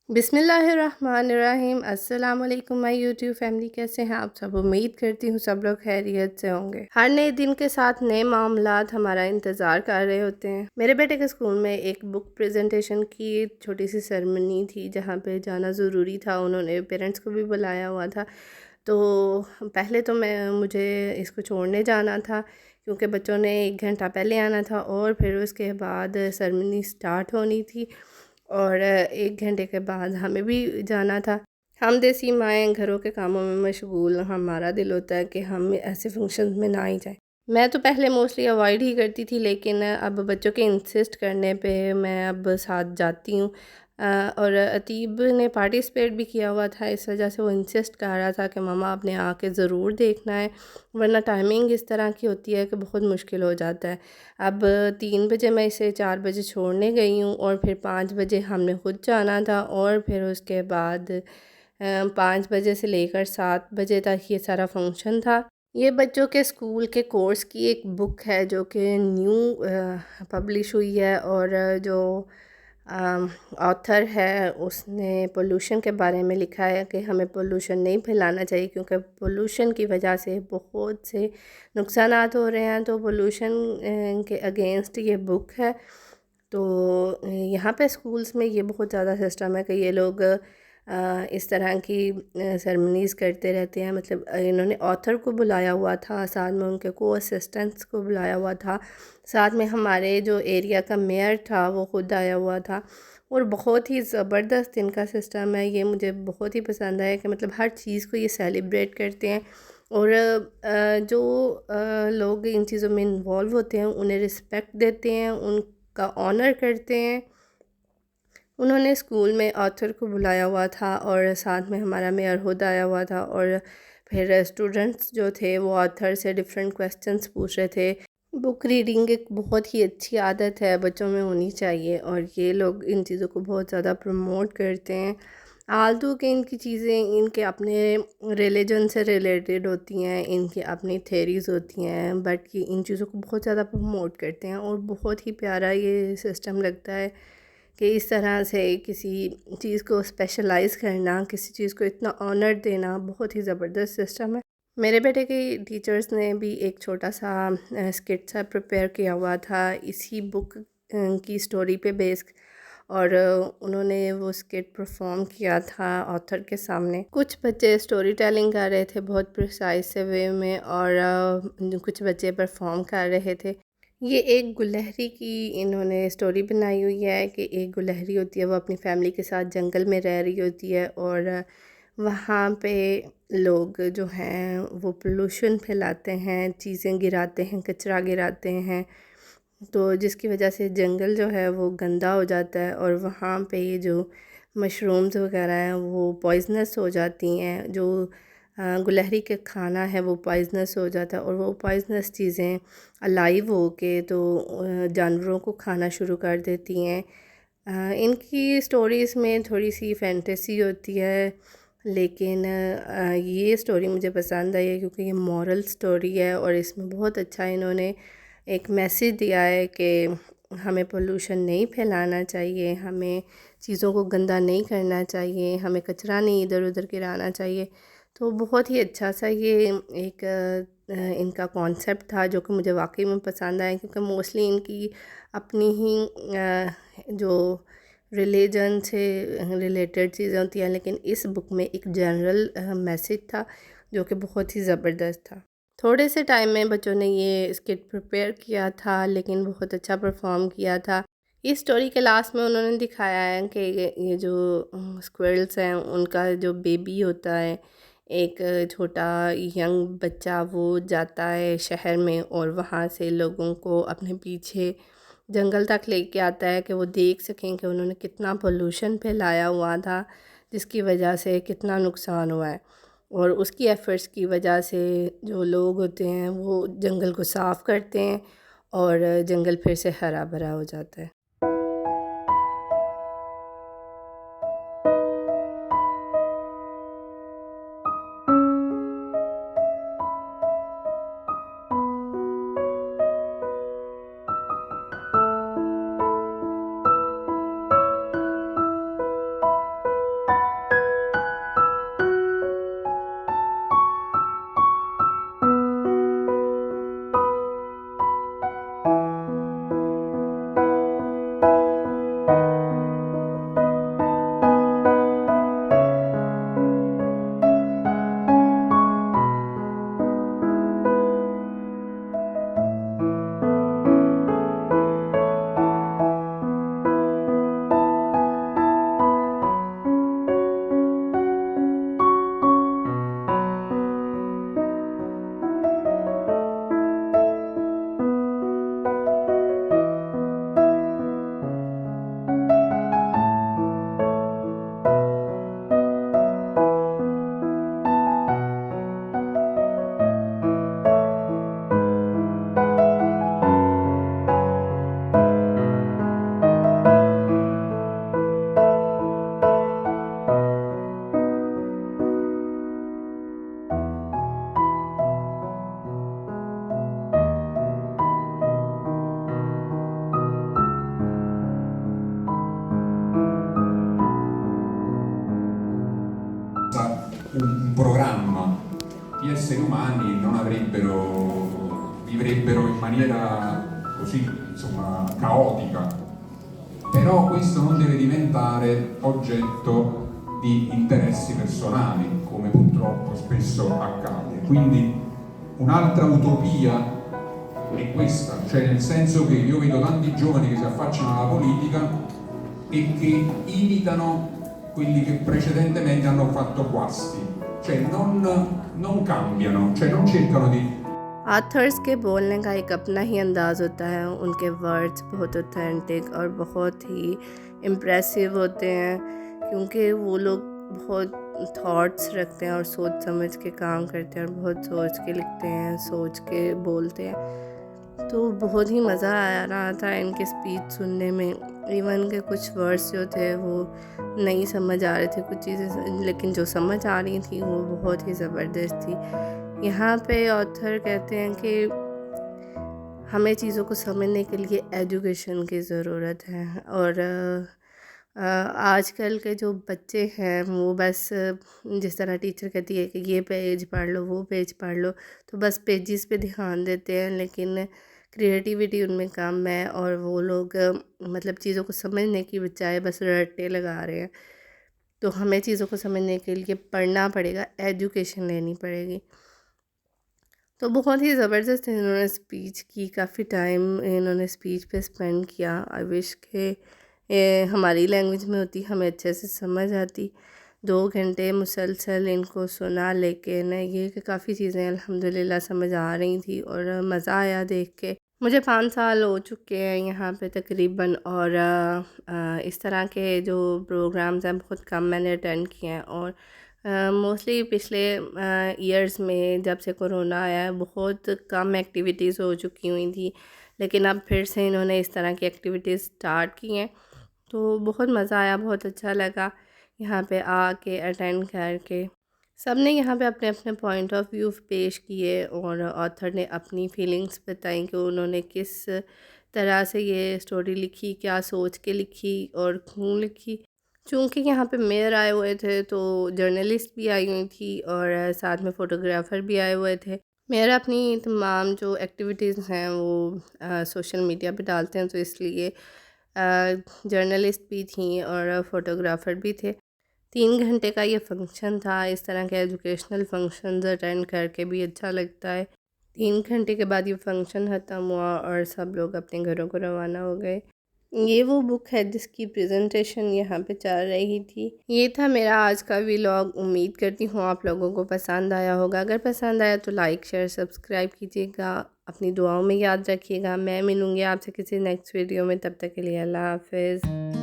बिस्मिल्लाहिर्रहमानिर्रहीम। अस्सलाम वालेकुम माय यूट्यूब फैमिली, कैसे हैं आप सब। उम्मीद करती हूँ सब लोग खैरियत से होंगे। हर नए दिन के साथ नए मामलात हमारा इंतज़ार कर रहे होते हैं। मेरे बेटे के स्कूल में एक बुक प्रेजेंटेशन की छोटी सी सेरेमनी थी जहाँ पे जाना ज़रूरी था। उन्होंने पेरेंट्स को भी बुलाया हुआ था। तो पहले तो मुझे इसको छोड़ने जाना था क्योंकि बच्चों ने 1 घंटा पहले आना था और फिर उसके बाद सेरेमनी स्टार्ट होनी थी और 1 घंटे के बाद हमें भी जाना था। हम देसी माएँ घरों के कामों में मशगूल, हमारा दिल होता है कि हम ऐसे फंक्शंस में ना ही जाएँ। मैं तो पहले मोस्टली अवॉइड ही करती थी, लेकिन अब बच्चों के इंसिस्ट करने पे मैं अब साथ जाती हूँ। और अतीब ने पार्टिसिपेट भी किया हुआ था, इस वजह से वो इंसिस्ट कर रहा था कि मम्मा आपने आके ज़रूर देखना है, वरना टाइमिंग इस तरह की होती है कि बहुत मुश्किल हो जाता है। अब 3 बजे मैं इसे 4 बजे छोड़ने गई हूँ और फिर 5 बजे हमने खुद जाना था और फिर उसके बाद 5 बजे से लेकर 7 बजे तक ये सारा फंक्शन था। ये बच्चों के स्कूल के कोर्स की एक बुक है जो कि न्यू पब्लिश हुई है, और जो ऑथर है उसने पोल्यूशन के बारे में लिखा है कि हमें पोल्यूशन नहीं फैलाना चाहिए क्योंकि पोल्यूशन की वजह से बहुत से नुकसानात हो रहे हैं। तो पोल्यूशन के अगेंस्ट ये बुक है। तो यहाँ पे स्कूल्स में ये बहुत ज़्यादा सिस्टम है कि ये लोग इस तरह की सेरेमनीज़ करते रहते हैं। मतलब इन्होंने ऑथर को बुलाया हुआ था, साथ में उनके को असिस्टेंट्स को बुलाया हुआ था, साथ में हमारे जो एरिया का मेयर था वो खुद आया हुआ था। और बहुत ही ज़बरदस्त इनका सिस्टम है, ये मुझे बहुत ही पसंद आया कि मतलब हर चीज़ को ये सेलिब्रेट करते हैं। और जो लोग इन चीज़ों में इन्वॉल्व होते हैं उन्हें रिस्पेक्ट देते हैं, उनका ऑनर करते हैं। उन्होंने स्कूल में ऑथर को बुलाया हुआ था और साथ में हमारा मेयर खुद आया हुआ था, और फिर स्टूडेंट्स जो थे वो ऑथर से डिफरेंट क्वेश्चंस पूछ रहे थे। बुक रीडिंग एक बहुत ही अच्छी आदत है, बच्चों में होनी चाहिए, और ये लोग इन चीज़ों को बहुत ज़्यादा प्रमोट करते हैं। आलतू के इनकी चीज़ें इनके अपने रिलीजन से रिलेटेड होती हैं, इनकी अपनी थेरीज़ होती हैं, बट ये इन चीज़ों को बहुत ज़्यादा प्रमोट करते हैं और बहुत ही प्यारा ये सिस्टम लगता है कि इस तरह से किसी चीज़ को स्पेशलाइज़ करना, किसी चीज़ को इतना ऑनर देना बहुत ही ज़बरदस्त सिस्टम है। मेरे बेटे के टीचर्स ने भी एक छोटा सा स्किट सा प्रिपेयर किया हुआ था इसी बुक की स्टोरी पे बेस्ड, और उन्होंने वो स्किट परफॉर्म किया था ऑथर के सामने। कुछ बच्चे स्टोरी टेलिंग कर रहे थे बहुत प्रिसाइज से वे में, और कुछ बच्चे परफॉर्म कर रहे थे। ये एक गुलहरी की इन्होंने स्टोरी बनाई हुई है कि एक गुलहरी होती है, वो अपनी फैमिली के साथ जंगल में रह रही होती है, और वहाँ पे लोग जो हैं वो पोल्यूशन फैलाते हैं, चीज़ें गिराते हैं, कचरा गिराते हैं, तो जिसकी वजह से जंगल जो है वो गंदा हो जाता है, और वहाँ पे ये जो मशरूम्स वगैरह हैं वो पॉइजनस हो जाती हैं। जो गुलहरी का खाना है वो पॉइजनस हो जाता है, और वो पॉइजनस चीज़ें अलाइव हो के तो जानवरों को खाना शुरू कर देती हैं। इनकी स्टोरीज़ में थोड़ी सी फैंटेसी होती है, लेकिन ये स्टोरी मुझे पसंद आई है क्योंकि ये मॉरल स्टोरी है, और इसमें बहुत अच्छा इन्होंने एक मैसेज दिया है कि हमें पोल्यूशन नहीं फैलाना चाहिए, हमें चीज़ों को गंदा नहीं करना चाहिए, हमें कचरा नहीं इधर उधर गिराना चाहिए। तो बहुत ही अच्छा सा ये एक इनका कॉन्सेप्ट था जो कि मुझे वाकई में पसंद आया, क्योंकि मोस्टली इनकी अपनी ही जो रिलीजन से रिलेटेड चीज़ें होती हैं, लेकिन इस बुक में एक जनरल मैसेज था जो कि बहुत ही ज़बरदस्त था। थोड़े से टाइम में बच्चों ने ये स्किट प्रिपेयर किया था, लेकिन बहुत अच्छा परफॉर्म किया था। इस स्टोरी के लास्ट में उन्होंने दिखाया है कि ये जो स्क्विरल्स हैं उनका जो बेबी होता है, एक छोटा यंग बच्चा, वो जाता है शहर में और वहाँ से लोगों को अपने पीछे जंगल तक लेके आता है कि वो देख सकें कि उन्होंने कितना पोल्यूशन फैलाया हुआ था, जिसकी वजह से कितना नुकसान हुआ है। और उसकी एफ़र्ट्स की वजह से जो लोग होते हैं वो जंगल को साफ़ करते हैं और जंगल फिर से हरा भरा हो जाता है। programma gli esseri umani non vivrebbero in maniera così, insomma, caotica. Però questo non deve diventare oggetto di interessi personali, come purtroppo spesso accade. Quindi un'altra utopia è questa, cioè nel senso che io vedo tanti giovani che si affacciano alla politica e che imitano quelli che precedentemente hanno fatto guasti, cioè non cambiano, cioè non cercano di... authors के बोलने का एक अपना ही अंदाज़ होता है, उनके words बहुत ऑथेंटिक और बहुत ही इम्प्रेसिव होते हैं, क्योंकि वो लोग बहुत थॉट्स रखते हैं और सोच समझ के काम करते हैं और बहुत सोच के लिखते हैं, सोच के बोलते हैं। तो बहुत ही मज़ा आ रहा था इनके स्पीच सुनने में। इवन के कुछ वर्ड्स जो थे वो नहीं समझ आ रहे थे कुछ चीज़ें, लेकिन जो समझ आ रही थी वो बहुत ही ज़बरदस्त थी। यहाँ पे ऑथर कहते हैं कि हमें चीज़ों को समझने के लिए एजुकेशन की ज़रूरत है, और आजकल के जो बच्चे हैं वो बस जिस तरह टीचर कहती है कि ये पेज पढ़ लो, वो पेज पढ़ लो, तो बस पेजेस पे ध्यान देते हैं, लेकिन क्रिएटिविटी उनमें कम है और वो लोग मतलब चीज़ों को समझने की बजाय बस रट्टे लगा रहे हैं। तो हमें चीज़ों को समझने के लिए पढ़ना पड़ेगा, एजुकेशन लेनी पड़ेगी। तो बहुत ही ज़बरदस्त इन्होंने स्पीच की, काफ़ी टाइम इन्होंने स्पीच पे स्पेंड किया। आई विश के हमारी लैंग्वेज में होती, हमें अच्छे से समझ आती। 2 घंटे मुसलसल इनको सुना, लेकिन ये कि काफ़ी चीज़ें अल्हम्दुलिल्लाह समझ आ रही थी और मज़ा आया देख के। मुझे 5 साल हो चुके हैं यहाँ पे तकरीबन, और इस तरह के जो प्रोग्राम्स हैं बहुत कम मैंने अटेंड किए हैं, और मोस्टली पिछले ईयर्स में जब से कोरोना आया है बहुत कम एक्टिविटीज़ हो चुकी हुई थी, लेकिन अब फिर से इन्होंने इस तरह की एक्टिविटीज़ स्टार्ट की हैं। तो बहुत मज़ा आया, बहुत अच्छा लगा यहाँ पे आके अटेंड करके। सब ने यहाँ पे अपने अपने पॉइंट ऑफ व्यू पेश किए, और ऑथर ने अपनी फीलिंग्स बताई कि उन्होंने किस तरह से ये स्टोरी लिखी, क्या सोच के लिखी और क्यों लिखी। चूँकि यहाँ पे मेयर आए हुए थे तो जर्नलिस्ट भी आई हुई थी और साथ में फ़ोटोग्राफ़र भी आए हुए थे। मेयर अपनी तमाम जो एक्टिविटीज़ हैं वो सोशल मीडिया पे डालते हैं, तो इसलिए जर्नलिस्ट भी थी और फ़ोटोग्राफ़र भी थे। 3 घंटे का ये फ़ंक्शन था। इस तरह के एजुकेशनल फ़ंक्शंस अटेंड करके भी अच्छा लगता है। 3 घंटे के बाद ये फ़ंक्शन ख़त्म हुआ और सब लोग अपने घरों को रवाना हो गए। ये वो बुक है जिसकी प्रेजेंटेशन यहाँ पे चल रही थी। ये था मेरा आज का व्लॉग। उम्मीद करती हूँ आप लोगों को पसंद आया होगा। अगर पसंद आया तो लाइक शेयर सब्सक्राइब कीजिएगा, अपनी दुआओं में याद रखिएगा। मैं मिलूँगी आपसे किसी नेक्स्ट वीडियो में, तब तक के लिए अल्लाह हाफ़िज़।